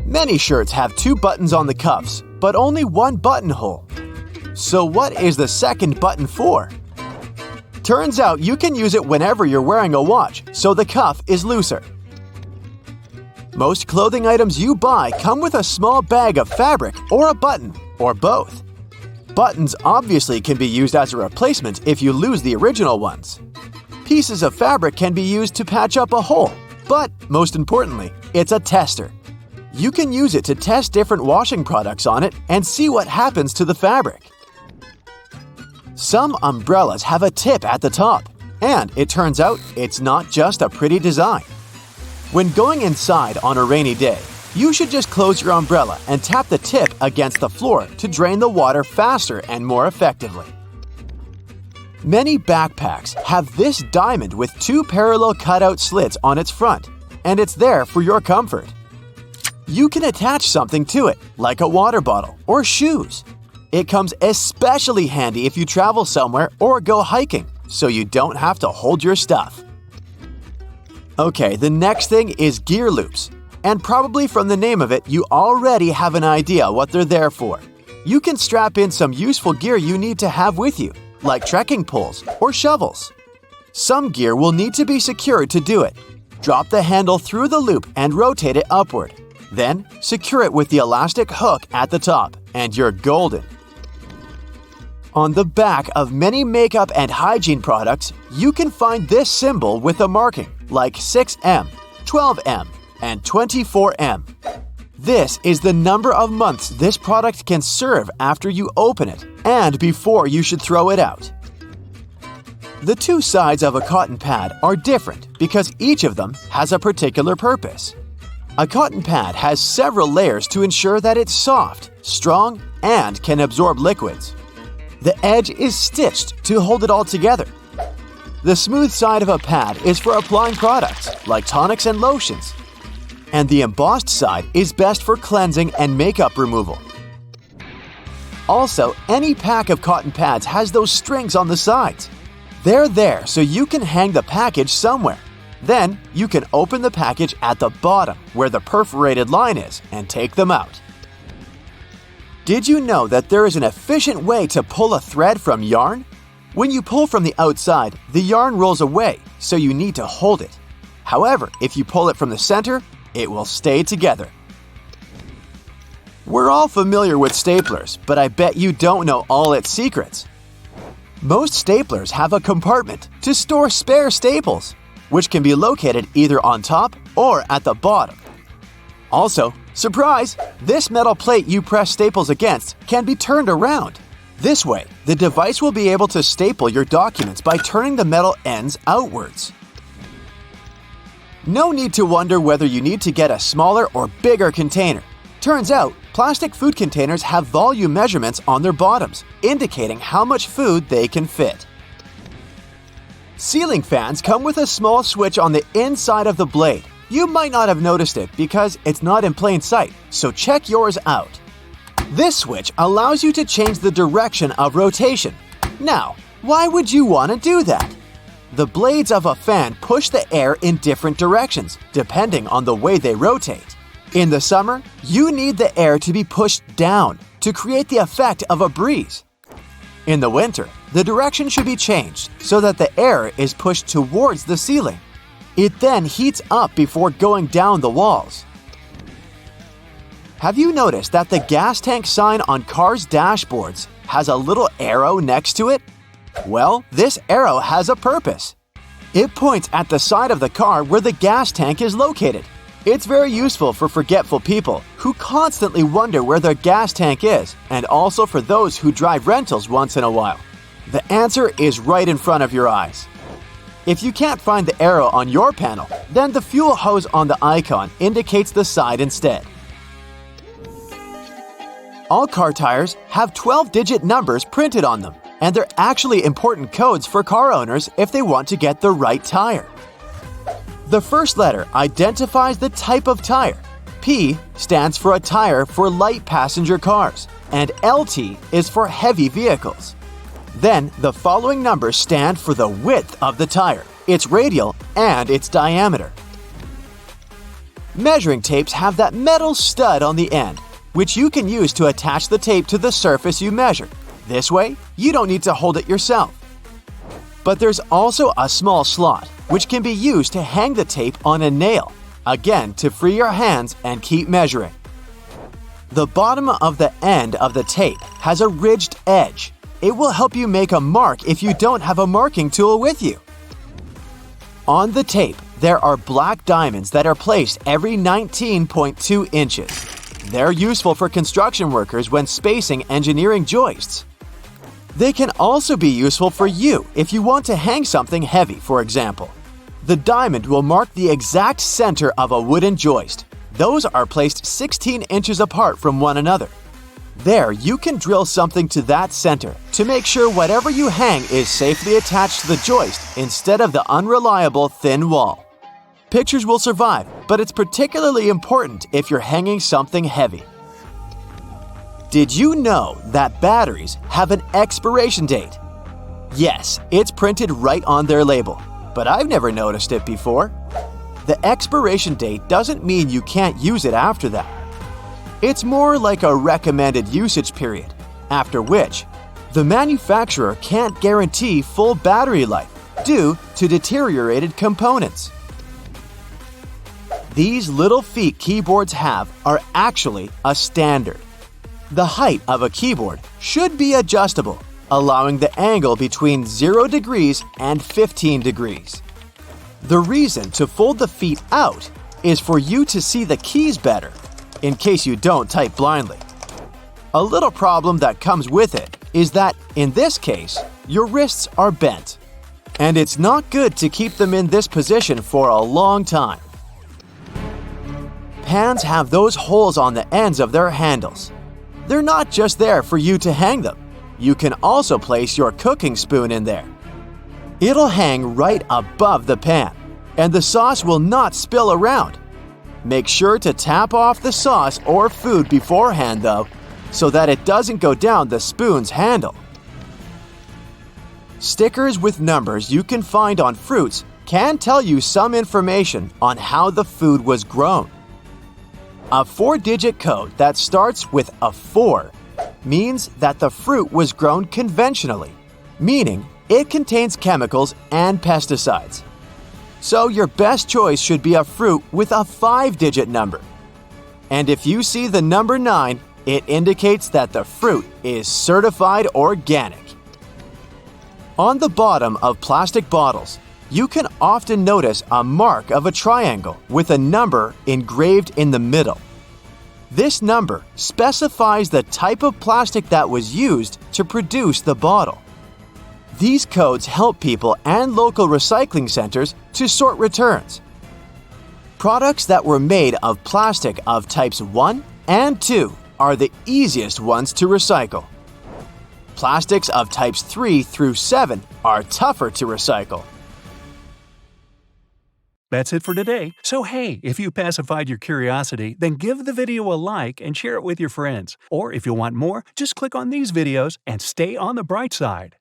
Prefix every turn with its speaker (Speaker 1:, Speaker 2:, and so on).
Speaker 1: Many shirts have 2 buttons on the cuffs, but only 1 buttonhole. So what is the second button for? Turns out you can use it whenever you're wearing a watch, so the cuff is looser. Most clothing items you buy come with a small bag of fabric or a button, or both. Buttons obviously can be used as a replacement if you lose the original ones. Pieces of fabric can be used to patch up a hole, but most importantly, it's a tester. You can use it to test different washing products on it and see what happens to the fabric. Some umbrellas have a tip at the top, and it turns out it's not just a pretty design. When going inside on a rainy day, you should just close your umbrella and tap the tip against the floor to drain the water faster and more effectively. Many backpacks have this diamond with 2 parallel cutout slits on its front, and it's there for your comfort. You can attach something to it, like a water bottle or shoes. It comes especially handy if you travel somewhere or go hiking, so you don't have to hold your stuff. Okay, the next thing is gear loops. And probably from the name of it, you already have an idea what they're there for. You can strap in some useful gear you need to have with you, like trekking poles or shovels. Some gear will need to be secured to do it. Drop the handle through the loop and rotate it upward. Then, secure it with the elastic hook at the top, and you're golden. On the back of many makeup and hygiene products, you can find this symbol with a marking, like 6M, 12M, and 24M. This is the number of months this product can serve after you open it and before you should throw it out. The 2 sides of a cotton pad are different because each of them has a particular purpose. A cotton pad has several layers to ensure that it's soft, strong, and can absorb liquids. The edge is stitched to hold it all together. The smooth side of a pad is for applying products like tonics and lotions, and the embossed side is best for cleansing and makeup removal. Also, any pack of cotton pads has those strings on the sides. They're there so you can hang the package somewhere. Then, you can open the package at the bottom where the perforated line is and take them out. Did you know that there is an efficient way to pull a thread from yarn? When you pull from the outside, the yarn rolls away, so you need to hold it. However, if you pull it from the center, it will stay together. We're all familiar with staplers, but I bet you don't know all its secrets. Most staplers have a compartment to store spare staples, which can be located either on top or at the bottom. Also, surprise! This metal plate you press staples against can be turned around. This way, the device will be able to staple your documents by turning the metal ends outwards. No need to wonder whether you need to get a smaller or bigger container. Turns out, plastic food containers have volume measurements on their bottoms, indicating how much food they can fit. Ceiling fans come with a small switch on the inside of the blade. You might not have noticed it because it's not in plain sight, so check yours out. This switch allows you to change the direction of rotation. Now, why would you want to do that? The blades of a fan push the air in different directions, depending on the way they rotate. In the summer, you need the air to be pushed down to create the effect of a breeze. In the winter, the direction should be changed so that the air is pushed towards the ceiling. It then heats up before going down the walls. Have you noticed that the gas tank sign on cars' dashboards has a little arrow next to it? Well, this arrow has a purpose. It points at the side of the car where the gas tank is located. It's very useful for forgetful people who constantly wonder where their gas tank is, and also for those who drive rentals once in a while. The answer is right in front of your eyes. If you can't find the arrow on your panel, then the fuel hose on the icon indicates the side instead. All car tires have 12-digit numbers printed on them, and they're actually important codes for car owners if they want to get the right tire. The first letter identifies the type of tire. P stands for a tire for light passenger cars, and LT is for heavy vehicles. Then, the following numbers stand for the width of the tire, its radial, and its diameter. Measuring tapes have that metal stud on the end, which you can use to attach the tape to the surface you measure. This way, you don't need to hold it yourself. But there's also a small slot, which can be used to hang the tape on a nail, again to free your hands and keep measuring. The bottom of the end of the tape has a ridged edge. It will help you make a mark if you don't have a marking tool with you. On the tape, there are black diamonds that are placed every 19.2 inches. They're useful for construction workers when spacing engineering joists. They can also be useful for you if you want to hang something heavy, for example. The diamond will mark the exact center of a wooden joist. Those are placed 16 inches apart from one another. There, you can drill something to that center to make sure whatever you hang is safely attached to the joist instead of the unreliable thin wall. Pictures will survive, but it's particularly important if you're hanging something heavy. Did you know that batteries have an expiration date? Yes, it's printed right on their label, but I've never noticed it before. The expiration date doesn't mean you can't use it after that. It's more like a recommended usage period, after which the manufacturer can't guarantee full battery life due to deteriorated components. These little feet keyboards have are actually a standard. The height of a keyboard should be adjustable, allowing the angle between 0 degrees and 15 degrees. The reason to fold the feet out is for you to see the keys better, in case you don't type blindly. A little problem that comes with it is that, in this case, your wrists are bent, and it's not good to keep them in this position for a long time. Pans have those holes on the ends of their handles. They're not just there for you to hang them. You can also place your cooking spoon in there. It'll hang right above the pan, and the sauce will not spill around. Make sure to tap off the sauce or food beforehand, though, so that it doesn't go down the spoon's handle. Stickers with numbers you can find on fruits can tell you some information on how the food was grown. A 4-digit code that starts with a 4 means that the fruit was grown conventionally, meaning it contains chemicals and pesticides. So your best choice should be a fruit with a 5-digit number. And if you see the number 9, it indicates that the fruit is certified organic. On the bottom of plastic bottles, you can often notice a mark of a triangle with a number engraved in the middle. This number specifies the type of plastic that was used to produce the bottle. These codes help people and local recycling centers to sort returns. Products that were made of plastic of types 1 and 2 are the easiest ones to recycle. Plastics of types 3 through 7 are tougher to recycle.
Speaker 2: That's it for today. So hey, if you pacified your curiosity, then give the video a like and share it with your friends. Or if you want more, just click on these videos and stay on the bright side.